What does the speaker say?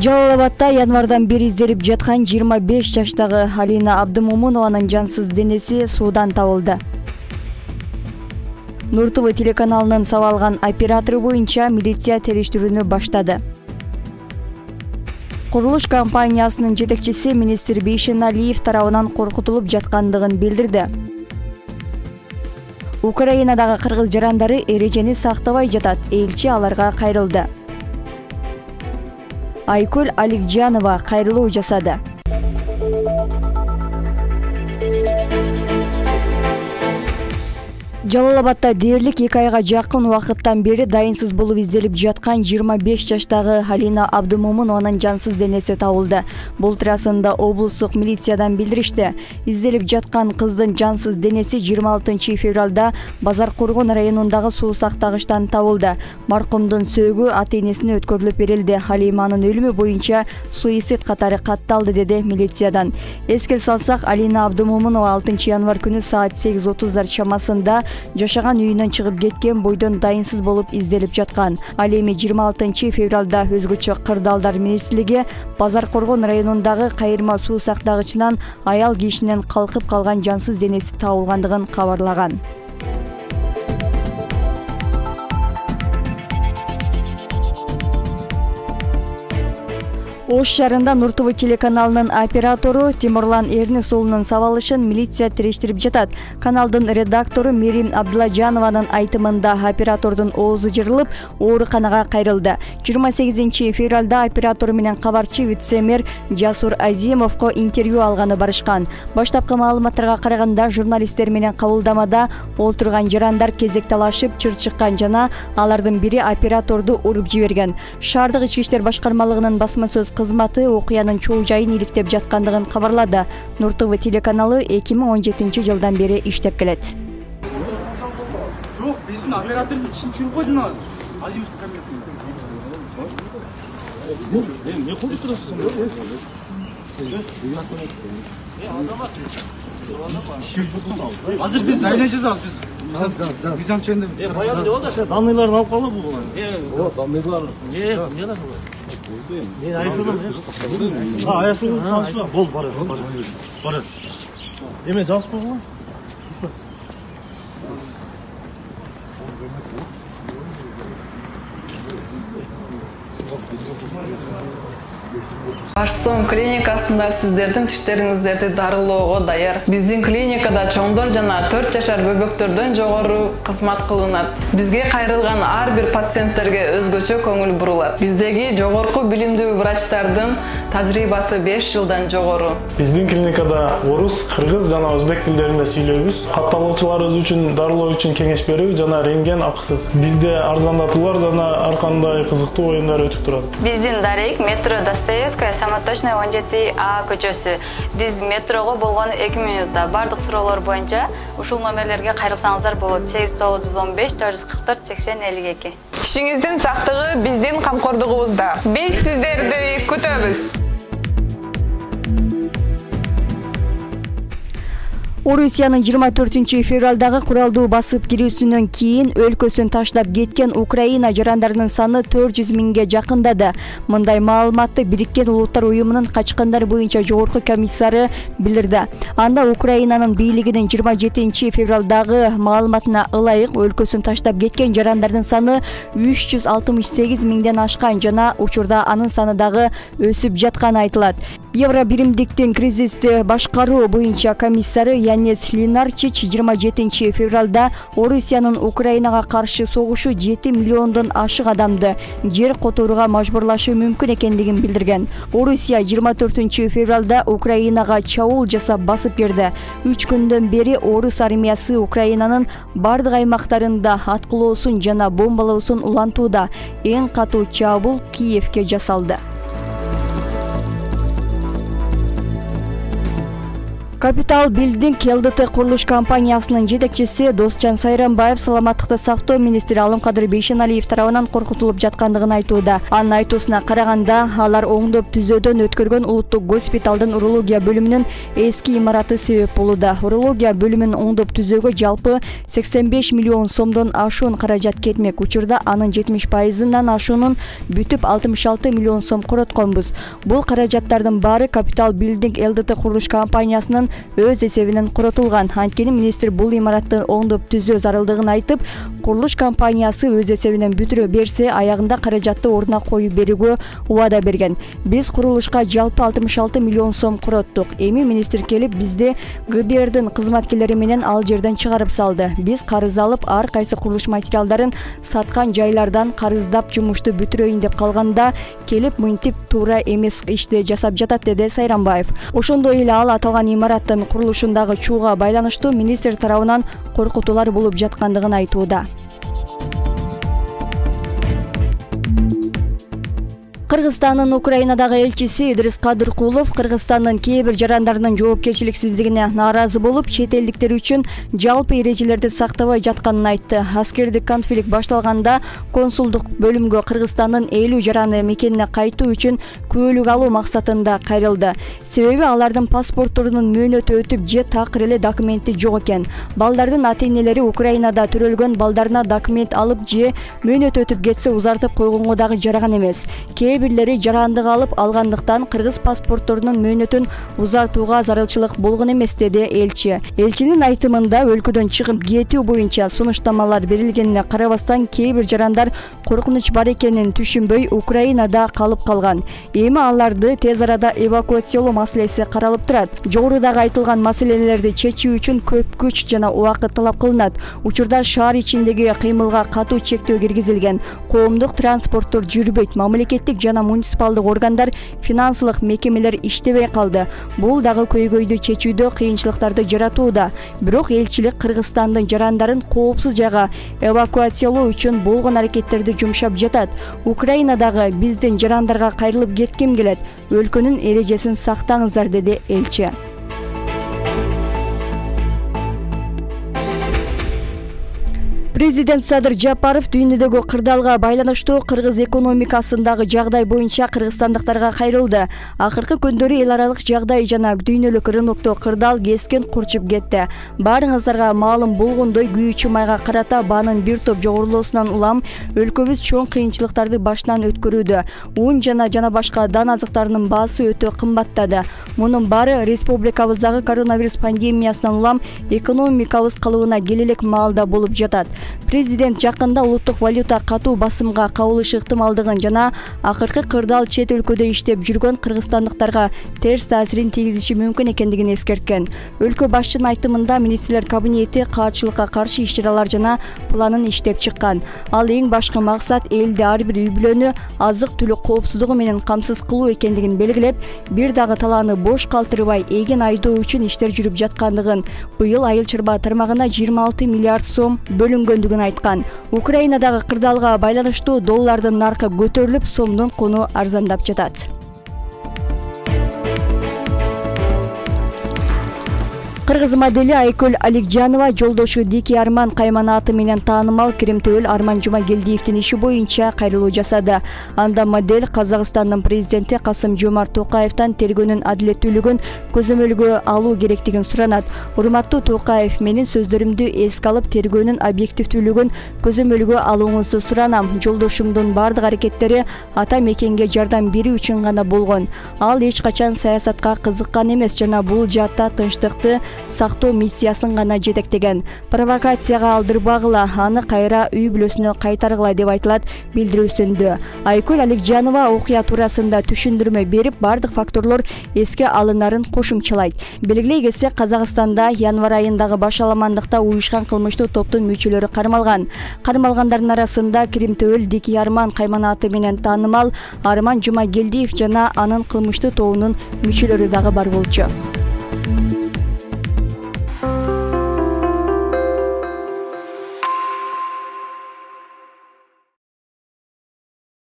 Жалал Абадта январдан бери изделип жаткан 25 жаштагы Алина Абдымомунованын жансыз денеси суудан табылды. Нур ТВ телеканалынын сабалган оператору боюнча милиция териштирүүнү баштады. Курулуш компаниясынын жетекчиси министр Бейшен Алиев тарабынан коркутулуп жаткандыгын билдирди. Украинадагы кыргыз жарандары эрежени сактабай жатат, элчи аларга кайрылды. Айкөл Аликжанова кайрылуу жасады. Жалал Абадта дээрлик 2 айга жакын убакыттан бери дайынсыз болуп изделип жаткан 25 жаштагы Алина Абдымомунованын жансыз денеси табылды. Бул туурасында облустук милициядан билдиришти. Изделип жаткан кыздын жансыз денеси 26 февралда Базар Коргон районундагы суу сактагычтан табылды. Маркумдун сөөгү ата-энесине өткөрүлүп берилди. Алиманын өлүмү боюнча суицид катары катталды, деди милициядан. Эске салсак, Алина Абдымомунова 6 январ күнү саат 8:30 чамасында жашаган үйүнөн чыгып кеткен бойдон дайынсыз болуп изделип жаткан. Ал эми 26 февралда өзгөчө кырдаалдар министрлиги Базар Коргон районундагы кайырма суу сактагычынан аял кишинин калкып калган жансыз денеси табылгандыгын кабарлаган. Ош шаарында Нур ТВ телеканалынын оператору Тимурлан Эрнис уулунун сабалышын милиция териштирип жатат. Каналдын редактору Мерим Абдылажанованын айтымында оператордун оозу жырылып, ооруканага кайрылды. 28 февралда оператор менен кабарчы вице-мэр Жасур Азимовго интервью алганы барышкан. Баштапкы маалыматтарга караганда, журналисттер менен кабылдамада олтурган жарандар кезек талашып чыр чыккан жана алардын бири операторду уруп жиберген. Шаардык ички иштер башкармалыгынын басма сөз кызматы окуянын чоо жайын иликтеп жаткандыгын кабарлады. Нур ТВ телеканалы 2017 жылдан бери иштеп келет. Жок, биздин оператордун ишин чүрүп койдун азыр. Азимов не кылып турасыз? Азыр биз айна жазабыз, биз анченде. Баягы деп атат, данныйларын алып калып бул. Данныйлар. Мен айшылым. Айшылым танышпа. Бол, бар. Эме жазып койгон. Башсоң клиникасында сиздердин тиштериңиздерди дарылоого даяр. Биздин клиникада чоңдор жана 4 жашар бөбөктөрдөн жогору кызмат кылынат. Бизге кайрылган ар бир пациенттерге өзгөчө көңүл бурулат. Биздеги жогорку билимдүү врачтардын тажрыйбасы 5 жылдан жогору. Биздин клиникада орус, кыргыз жана өзбек тилдеринде сүйлөйбүз. Катталуучуларыбыз үчүн дарылоо үчүн кеңеш берүү жана рентген акысыз. Бизде арзандатуулар жана ар кандай кызыктуу оюндар өтүп турат. Биздин дарек метро Достоевская Самоточная 17А көчөсү. Биз метрого болгон 2 минутта. Бардык суроолор боюнча ушул номерлерге кайрылсаңыздар болот. 8915 444 80 52. Тишиңиздин сактыгы биздин камкордугубузда. Биз сиздерди күтөбүз. Орусиянын 24 февралдагы куралдуу басып кирүүсүнөн кийин өлкөсүн таштап кеткен Украина жарандарынын саны 400 миңге жакындады. Мындай маалыматты Бириккен Улуттар уюмунун качкандар боюнча жогорку комиссары билдирди. Анда Украинанын бийлигинин 27 февралдагы маалыматына ылайык өлкөсүн таштап кеткен жарандардын саны 368 миңден ашкан жана учурда анын саны дагы өсүп жатканы айтылат. Евро биримдиктин кризисти башкаруу боюнча комиссары Янис Линарчич 27 февралда Орусиянын Украинага каршы согушу 7 миллиондон ашык адамды жер которууга мажбурлашы мүмкүн экендигин билдирген. Орусия 24 февралда Украинага чабуул жасап басып кирди. 3 күндөн бери орус армиясы Украинанын бардык аймактарында аткылоосун жана бомбалоосун улантууда. Эң катуу чабуул Киевке жасалды. Capital Building ЛДТ курулуш компаниясынын жетекчиси Досжан Сайрамбаев саламаттыкты сактоо министри Алымкадыр Бейшеналиев тарабынан коркутулуп жаткандыгын айтууда. Анын айтуусуна караганда, алар оңдоп түзөөдөн өткөргөн улуттук госпиталдын урология бөлүмүнүн эски имараты себеп болууда. Урология бөлүмүнүн оңдоп түзөөгө жалпы 85 миллион сомдон ашуун каражат кетмек. Учурда анын 70%-дан ашуунун бүтүп 66 миллион сом коротконбуз. Бул каражаттардын баары Capital Building ЛДТ курулуш компаниясынын өз эсебинен коротулган. Анткени министр бул имаратты оңдоп түзөө зарылдыгын айтып, курулуш компаниясы өз эсебинен бүтүрө берсе, аягында каражатты ордуна коюп берүүгө убада берген. Биз курулушка жалпы 66 миллион сом короттук. Эми министр келип бизди ГБРдин кызматкерлери менен ал жерден чыгарып салды. Биз карыз алып, ар кайсы курулуш материалдарын саткан жайлардан карыздап жумушту бүтүрөйүн деп калганда, келип мынтип туура эмес ишти жасап жатат, деди Сайрамбаев. Ошондой эле ал аталган имараттын курулушундагы чууга байланыштуу министр тарабынан коркутуулар болуп жаткандыгын айтууда. Кыргызстандын Украинадагы элчиси Идрис Кадыркулов Кыргызстандын кээ бир жарандарынын жоопкерчиликсиздигине нааразы болуп, чет элдиктер үчүн жалпы эрежелерди сактабай жатканын айтты. Аскердик конфликт башталганда консулдук бөлүмгө Кыргызстандын 50 жараны мекенине кайтуу үчүн күбөлүк алуу максатында кайрылды. Себеби алардын паспортторунун мөөнөтү өтүп же такыр эле документи жок экен. Балдардын ата-энелери Украинада төрөлгөн балдарына документ алып же мөөнөтү өтүп кетсе узартып койгонго дагы жараган эмес. Бирлери жарандык алып алгандыктан кыргыз паспортторунун мөөнөтүн узартууга зарылчылык болгон эмес, деди элчи. Элчинин айтымында өлкөдөн чыгып кетүү боюнча сунуштамалар берилгенине карабастан кээ бир жарандар коркунуч бар экенин түшүнбөй Украинада калып калган. Эми аларды тез арада эвакуациялоо маселеси каралып турат. Жогорудагы айтылган маселелерди чечүү үчүн көп күч жана убакыт талап кылынат. Учурда шаар ичиндеги кыймылга катуу чектөө киргизилген. Коомдук транспорттор жүрбөйт, мамлекеттик жана муниципалдык органдар, финансылык мекемелер иштебей калды. Бул дагы көйгөйдү чечүүдө кыйынчылыктарды жаратууда. Бирок элчилик Кыргызстандын жарандарын коопсуз жайга эвакуациялоо үчүн болгон аракеттерди жумшап жатат. Украинадагы биздин жарандарга кайрылып кетким келет. Өлкөнүн эрежесин сактаңыздар, деди элчи. Президент Садыр Жапаров дүйнөдөгү кырдаалга байланыштуу кыргыз экономикасындагы жагдай боюнча кыргызстандыктарга кайрылды. Акыркы күндөрү эл аралык жагдай жана дүйнөлүк рынокто кырдаал кескен курчуп кетти. Баарыңыздарга маалым болгондой, күйүүчү майга карата баанын бир топ жогорулоосунан улам өлкөбүз чоң кыйынчылыктарды башынан өткөрүүдө. Ун жана башка дан азыктарынын баасы өтө кымбаттады. Мунун баары республикабыздагы коронавирус пандемиясынан улам экономикабыз калыбына келелек маалда болуп жатат. Президент жакында улуттук валюта катуу басымга кабылышы ыктымалдыгын жана акыркы кырдаал чет өлкөдө иштеп жүргөн кыргызстандыктарга терс таасирин тийгизиши мүмкүн экендигин эскерткен. Өлкө башчынын айтымында министрлер кабинети каарчылыкка каршы иш-чаралар жана планын иштеп чыккан. Ал эң башкы максат элди ар бир үй бүлөнү азык-түлүк коопсуздугу менен камсыз кылуу экендигин белгилеп, бир дагы талааны бош калтырбай эген айдоо үчүн иштер жүрүп жаткандыгын, быйыл айыл чарба тармагына 26 миллиард сом бөлүнгөндүгүн айткан. Украинадагы кырдаалга байланыштуу доллардын наркы көтөрүлүп, сомдун куну арзандап жатат. Кыргыз модели Айкөл Аликжанова жолдошу Дики Арман Кайманаты менен таанымал Керимтөөл Арман Жумагелдиевдин иши боюнча кайрылуу жасады. Анда модель Казакстандын президенти Касым-Жомарт Токаевден тергөөнүн адилеттүүлүгүн көзөмөлгө алуу керектигин суранат. Урматтуу Токаев, менин сөздөрүмдү эске алып, тергөөнүн объективдүүлүгүн көзөмөлгө алууңузду суранам. Жолдошумдун бардык аракеттери ата мекенге жардам берүү үчүн гана болгон. Ал эч качан саясатка кызыккан эмес жана бул жаатта тынчтыкты сактоо миссиясын гана жетектеген. Провокацияга алдырбагыла, аны кайра үй бүлөсүнө кайтаргыла деп айтылат билдирүүсүндө. Айкөл Аликжанова окуя туурасында түшүндүрмө берип, бардык факторлор эске алынарын кошумчалайт. Белгилей кетсек, Казакстанда январь айындагы башаламандыкта уюшкан кылмыштуу топтун мүчөлөрү кармалган. Кармалгандардын арасында Керимтөөл Дики Арман Кайманаты менен таанымал Арман Жумагелдиев жана анын кылмыштуу тобунун мүчөлөрү дагы бар болчу.